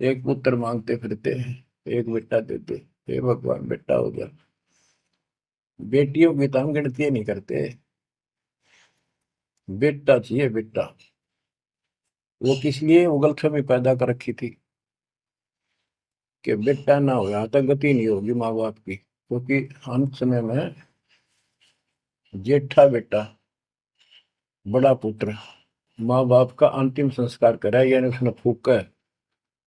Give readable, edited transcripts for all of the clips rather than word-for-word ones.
एक पुत्र मांगते फिरते हैं, एक बेटा देते, हे भगवान बेटा हो गया। बेटियों की तो हम गिनती नहीं करते, बेटा चाहिए बेटा। वो किस लिए उगलछमी पैदा कर रखी थी कि बेटा ना हो, यहाँ तक गति नहीं होगी माँ बाप की, क्योंकि अंत समय में जेठा बेटा, बड़ा पुत्र, माँ बाप का अंतिम संस्कार कराए, यानी उसने फूका,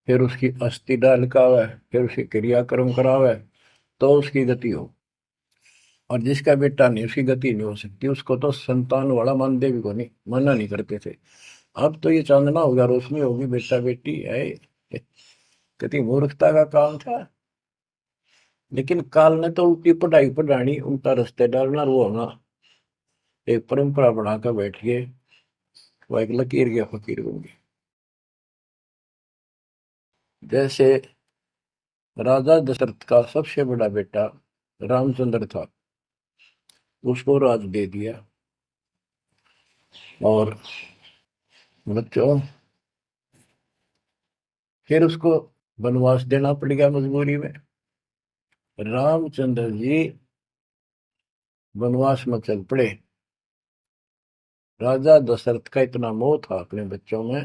फिर उसकी अस्थि डाल का आवे, फिर उसकी क्रियाक्रम करावे, तो उसकी गति हो। और जिसका बेटा नहीं, उसकी गति नहीं हो सकती, उसको तो संतान वाला मानते भी को नहीं, मना नहीं करते थे। अब तो ये चांदना होगा, रोशनी होगी, बेटा बेटी है, कितनी मूर्खता का काम था। लेकिन काल ने तो उल्टी पढ़ाई पढ़ानी, उल्टा रास्ते डालना, और वो होना एक परंपरा बनाकर बैठ गए, वो एक लकीर के फकीर बन गए। जैसे राजा दशरथ का सबसे बड़ा बेटा रामचंद्र था, उसको राज दे दिया, और बच्चों फिर उसको वनवास देना पड़ गया मजबूरी में। रामचंद्र जी वनवास में चल पड़े। राजा दशरथ का इतना मोह था अपने बच्चों में,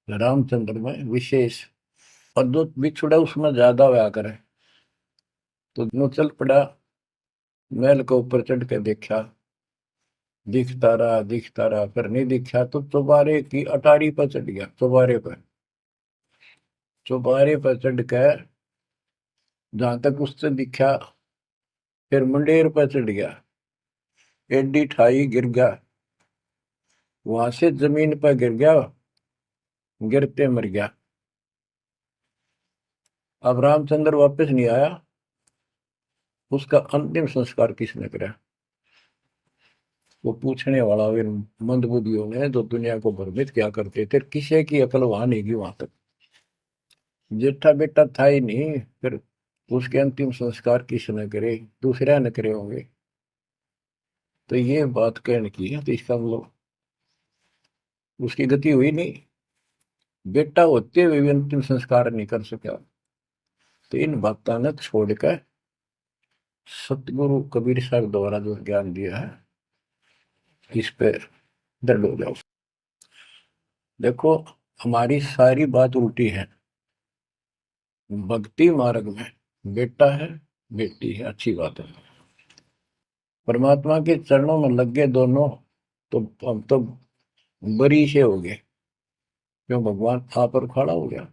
रामचंद्र में विशेष, और जो बिछुड़ा उसमें ज्यादा हुआ करे, तो दोनों चल पड़ा। महल के ऊपर चढ़ के देखा, दिखता रहा, पर नहीं दिखा, तो चौबारे की अटारी पर चढ़ गया, चौबारे पर, चौबारे पर चढ़ कर जहां तक उससे दिखा, फिर मुंडेर पर चढ़ गया, एडी ठाई गिर गया, वहां से जमीन पर गिर गया, गिरते मर गया। अब रामचंद्र वापस नहीं आया, उसका अंतिम संस्कार किसने करा? वो पूछने वाला वे मंदबुद्धियों ने, जो दुनिया को भ्रमित क्या करते थे, किसी की अकल वहां नहीं गई वहां तक। जेठा बेटा था ही नहीं, फिर उसके अंतिम संस्कार किसने करे? दूसरा न करे होंगे। तो ये बात कहने की है, तो इसका मतलब उसकी गति हुई नहीं, बेटा होते हुए भी अंतिम संस्कार नहीं कर सका। तो इन बातों ने छोड़कर सतगुरु कबीर साहब द्वारा जो ज्ञान दिया है, इस पे दृढ़ हो जाओ। देखो, हमारी सारी बात उल्टी है। भक्ति मार्ग में बेटा है, बेटी है, अच्छी बात है। परमात्मा के चरणों में लग गए दोनों, तो हम तो बरी से हो गए, क्यों? भगवान आप पर खड़ा हो गया।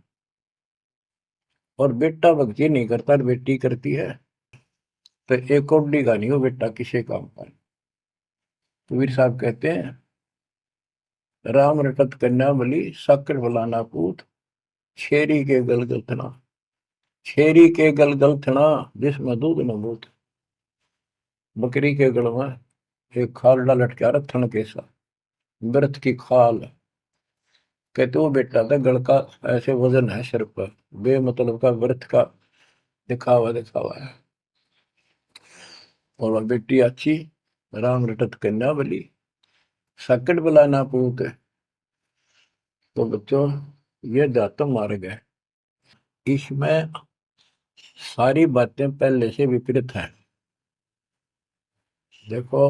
और बेटा भक्ति नहीं करता, बेटी करती है, तो एक कौडी का नहीं हो बेटा किसी काम का। कबीर साहब कहते हैं, राम रटत कन्या बलि, साकर बलाना पूत, छेरी के गलगल थना, छेरी के गलगल थना, जिसमें दूध न बूत। बकरी के गल में एक खाल लटका रहा थन के साथ, व्रत की खाल। कहते वो बेटा था गल का, ऐसे वजन है सिर पर, बेमतलब का व्रत का दिखावा दिखावा है। और वह बेटी अच्छी, राम रटत कन्या बली, सकट बलाना पूत। तो बच्चों, ये जातम मार्ग है, इसमें सारी बातें पहले से विपरीत हैं। देखो,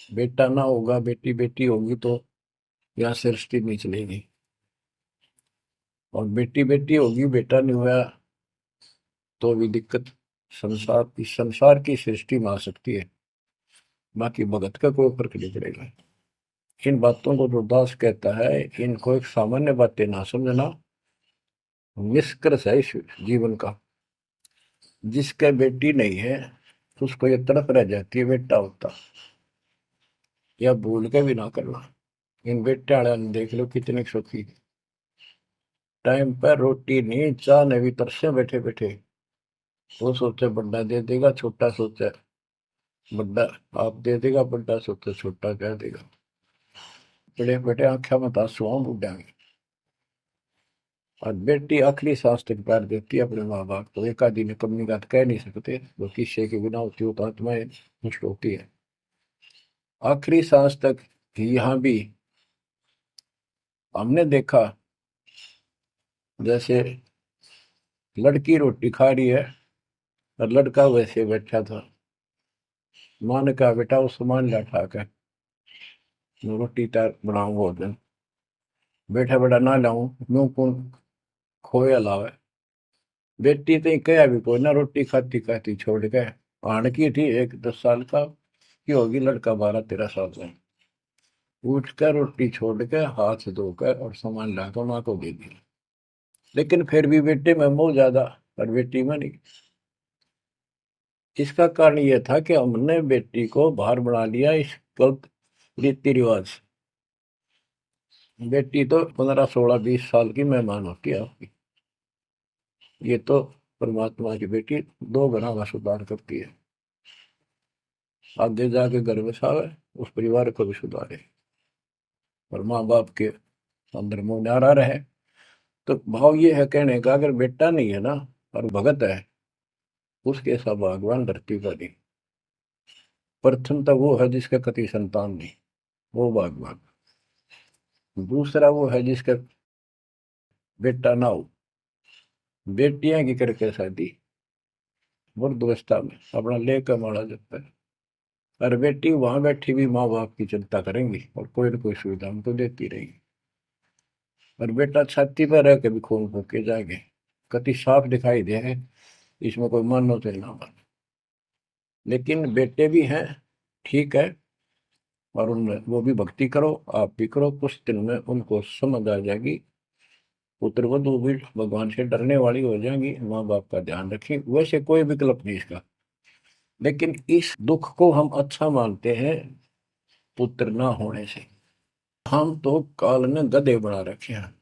बेटा ना होगा, बेटी बेटी होगी, तो यहाँ सृष्टि नहीं चलेगी। और बेटी बेटी होगी, बेटा नहीं हुआ, तो भी दिक्कत संसार की सृष्टि में आ सकती है। बाकी भगत का कोई फर्क नहीं पड़ेगा। इन बातों को जो दास कहता है, इनको एक सामान्य बातें ना समझना, निष्कर्ष है इस जीवन का। जिसका बेटी नहीं है, उसको ये तड़प रह जाती है बेटा होता, या भूल के भी ना करना। इन बेटे वाले ने देख लो कितने सुखी, टाइम पर रोटी नहीं, चाह ने भी तरसे बैठे बैठे। वो सोचे बड़ा दे देगा, छोटा सोचे बड़ा आप दे देगा, बड़ा सोचे छोटा कह देगा। बड़े बेटे आंखें में आंसू आऊं बुढ़ा में। और बेटी आखिरी सांस तक प्यार देती है अपने माँ बाप को, एक आदि ने कमी बात कह नहीं सकते, वो किस्से के बिना होती हो तो आत्माएं नष्ट होती है। आखिरी सांस तक। यहाँ भी हमने देखा जैसे लड़की रोटी खा रही है और लड़का वैसे बैठा था, माँ ने कहा बेटा वो सामान ला उठा के, रोटी तैयार बनाऊं भोजन। बेटा बेटा ना लाऊं, यूं कौन खोया लावे। बेटी तो कया भी कोई ना, रोटी खाती खाती छोड़ के आण की थी, एक 10 साल का की होगी, लड़का 12-13 साल का। उठ कर रोटी छोड़ के हाथ धोकर और सामान लाकर माँ को दे दिया। लेकिन फिर भी बेटे में मोह ज्यादा और बेटी में नहीं। इसका कारण यह था कि हमने बेटी को बाहर बना लिया इस गलत रीति रिवाज से। बेटी तो 15-16-20 साल की मेहमान होती है आपकी। ये तो परमात्मा की बेटी 2 गुना का सुधार करती है। आगे जाके घर बसावे, उस परिवार को भी सुधारे और माँ बाप के अंदर मोह न्यारा रहे। तो भाव ये है कहने का, अगर बेटा नहीं है ना और भगत है, उसके सब भगवान धरती पर नहीं। प्रथम तो वो है जिसका कति संतान नहीं, वो भगवान। दूसरा वो है जिसका बेटा ना हो, बेटियां की करके शादी वृद्धावस्था में अपना लेकर मारा जाता है। और बेटी वहां बैठी भी माँ बाप की चिंता करेंगी और कोई ना कोई सुविधा उनको देती रहेगी। और बेटा छाती पर रह के भी खून फूके जाएंगे, कति साफ दिखाई दे है, इसमें कोई मानो तो ना मानो। लेकिन बेटे भी हैं, ठीक है, और उनमें वो भी भक्ति करो, आप भी करो, कुछ दिन में उनको समझ आ जाएगी। पुत्र वधू भी भगवान से डरने वाली हो जाएंगी, माँ बाप का ध्यान रखें, वैसे कोई विकल्प नहीं इसका। लेकिन इस दुख को हम अच्छा मानते हैं पुत्र ना होने से। हम तो काल ने गधे बना रखे हैं।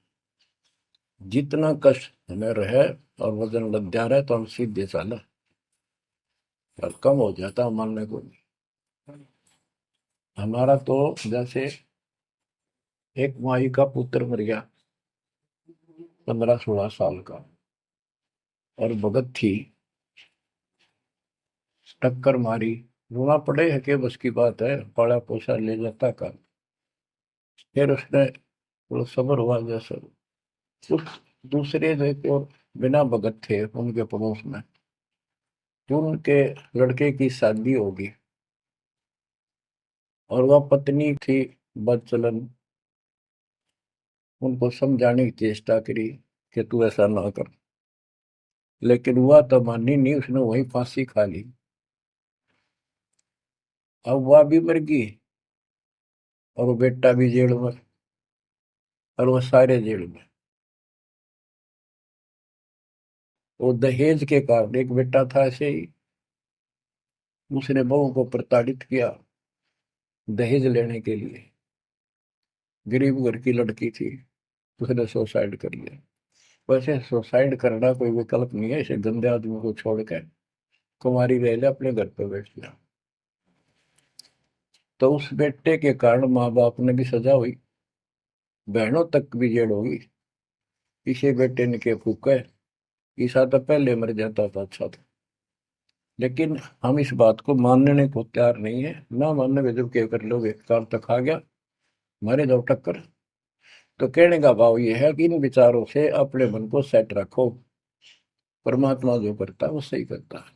जितना कष्ट हमें रहे और वजन लग जा रहा है तो हम सीधे चाला और कम हो जाता मानने को नहीं। हमारा तो जैसे एक माई का पुत्र मर गया 15-16 साल का, और भगत थी, टक्कर मारी, रोना पड़े है कि बस की बात है, पाला पोसा ले जाता का। फिर उसने थोड़ा सब्र हुआ जैसे। उस दूसरे जो एक और बिना भगत थे उनके पड़ोस में, जो उनके लड़के की शादी होगी और वह पत्नी थी बदचलन, उनको समझाने की चेष्टा करी कि तू ऐसा ना कर, लेकिन वह तो मानी नहीं, उसने वही फांसी खा ली। अब वह भी मर गई और वो बेटा भी जेल में, और वो सारे जेल में। वो दहेज के कारण, एक बेटा था ऐसे ही, उसने बहू को प्रताड़ित किया दहेज लेने के लिए। गरीब घर की लड़की थी, उसने सुसाइड कर लिया। वैसे सुसाइड करना कोई विकल्प नहीं है, इसे गंदे आदमी को छोड़ कर कुमारी रह ले, अपने घर पे बैठ गया। तो उस बेटे के कारण माँ बाप ने भी सजा हुई, बहनों तक भी जेल होगी। इसे बेटे ने के फूका है, ईसा तो पहले मर जाता था अच्छा था। लेकिन हम इस बात को मानने को तैयार नहीं है, ना मानने में जब क्या कर लोगे, काम तक आ गया मारे जाओ टक्कर। तो कहने का भाव ये है कि इन विचारों से अपने मन को सेट रखो, परमात्मा जो करता है वो सही करता है।